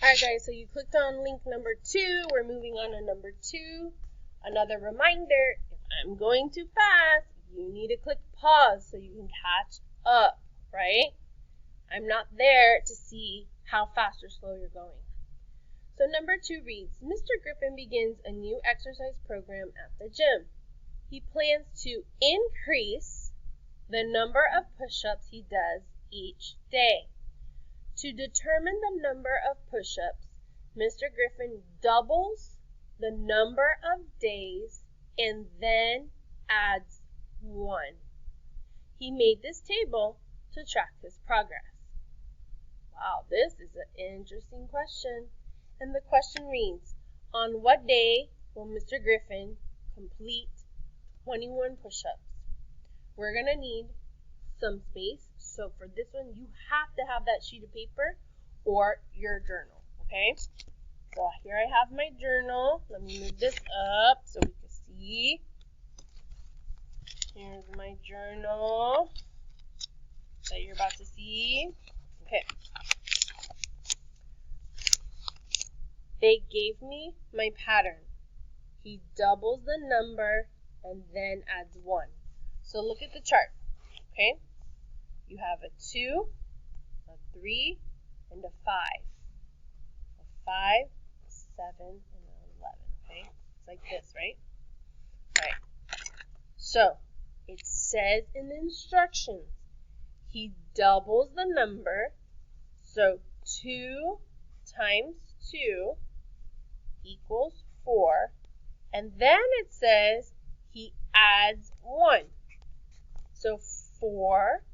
Alright guys, so you clicked on link number 2. We're moving on to number 2. Another reminder, if I'm going too fast, you need to click pause so you can catch up, right? I'm not there to see how fast or slow you're going. So number 2 reads, Mr. Griffin begins a new exercise program at the gym. He plans to increase the number of push-ups he does each day. To determine the number of push-ups, Mr. Griffin doubles the number of days and then adds 1. He made this table to track his progress. Wow, this is an interesting question. And the question reads, on what day will Mr. Griffin complete 21 push-ups? We're going to need some space. So for this one, you have to have that sheet of paper or your journal, okay? So here I have my journal. Let me move this up so we can see. Here's my journal that you're about to see. Okay. They gave me my pattern. He doubles the number and then adds 1. So look at the chart, okay? You have a 2, a 3, and a 5. A 5, 7, and an 11, okay? It's like this, right? All right. So it says in the instructions, he doubles the number. So 2 times 2 equals 4. And then it says he adds 1. So 4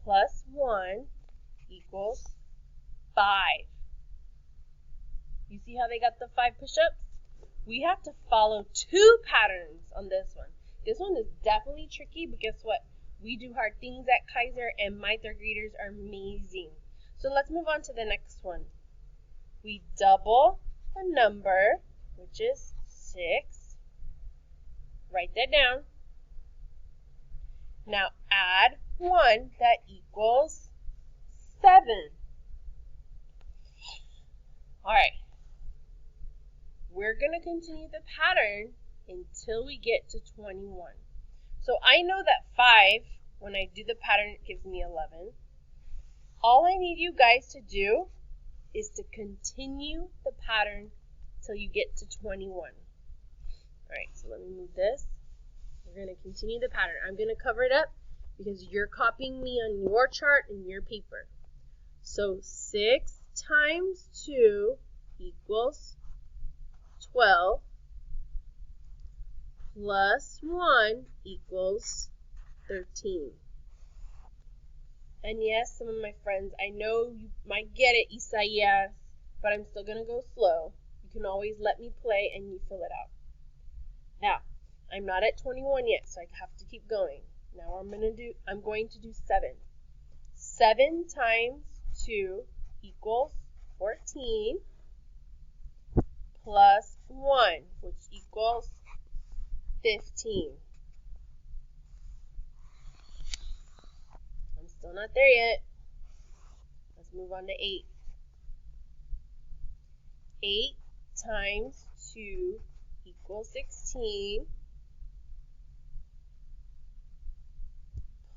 plus 1 equals 5. You see how they got the 5 push-ups? We have to follow 2 patterns on this one. This one is definitely tricky, but guess what? We do hard things at Kaiser, and my 3rd graders are amazing. So let's move on to the next one. We double the number, which is 6. Write that down. Now add 1, that equals 7. All right. We're going to continue the pattern until we get to 21. So I know that 5, when I do the pattern, it gives me 11. All I need you guys to do is to continue the pattern till you get to 21. All right, so let me move this. We're going to continue the pattern. I'm going to cover it up because you're copying me on your chart and your paper. So 6 times 2 equals 12 plus 1 equals 13. And yes, some of my friends, I know you might get it, Isaias, but I'm still going to go slow. You can always let me play and you fill it out. Now, I'm not at 21 yet, so I have to keep going. Now I'm going to do 7. 7 times 2 equals 14 plus 1, which equals 15. I'm still not there yet. Let's move on to 8. 8 times 2 equals 16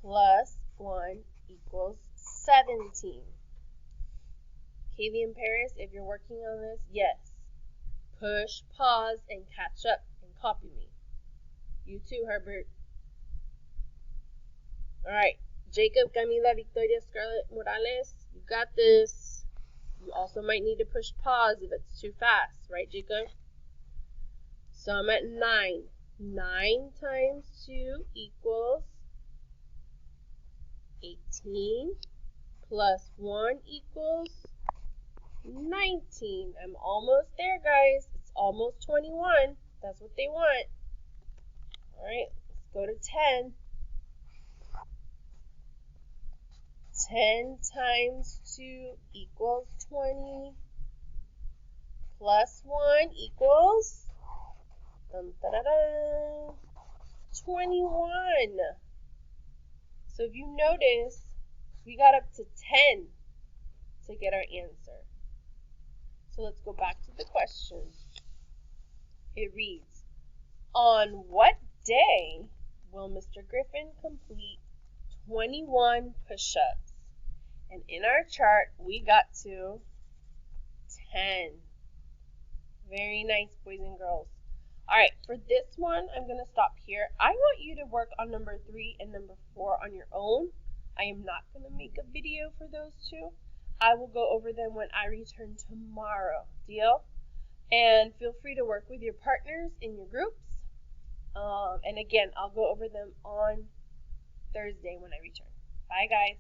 plus 1 equals 17. Kaylee and Paris, if you're working on this, yes. Push, pause, and catch up and copy me. You too, Herbert. All right. Jacob, Camila, Victoria, Scarlett, Morales, you got this. You also might need to push pause if it's too fast, right, Jacob? So I'm at 9. 9 times 2 equals 18 plus 1 equals 19. I'm almost there, guys. It's almost 21. That's what they want. All right, let's go to 10. 10 times 2 equals 20 plus 1 equals 21. So if you notice, we got up to 10 to get our answer. So let's go back to the question. It reads, on what day will Mr. Griffin complete 21 push-ups? And in our chart, we got to 10. Very nice, boys and girls. All right, for this one, I'm going to stop here. I want you to work on number 3 and number 4 on your own. I am not going to make a video for those two. I will go over them when I return tomorrow. Deal? And feel free to work with your partners in your groups. And again, I'll go over them on Thursday when I return. Bye, guys.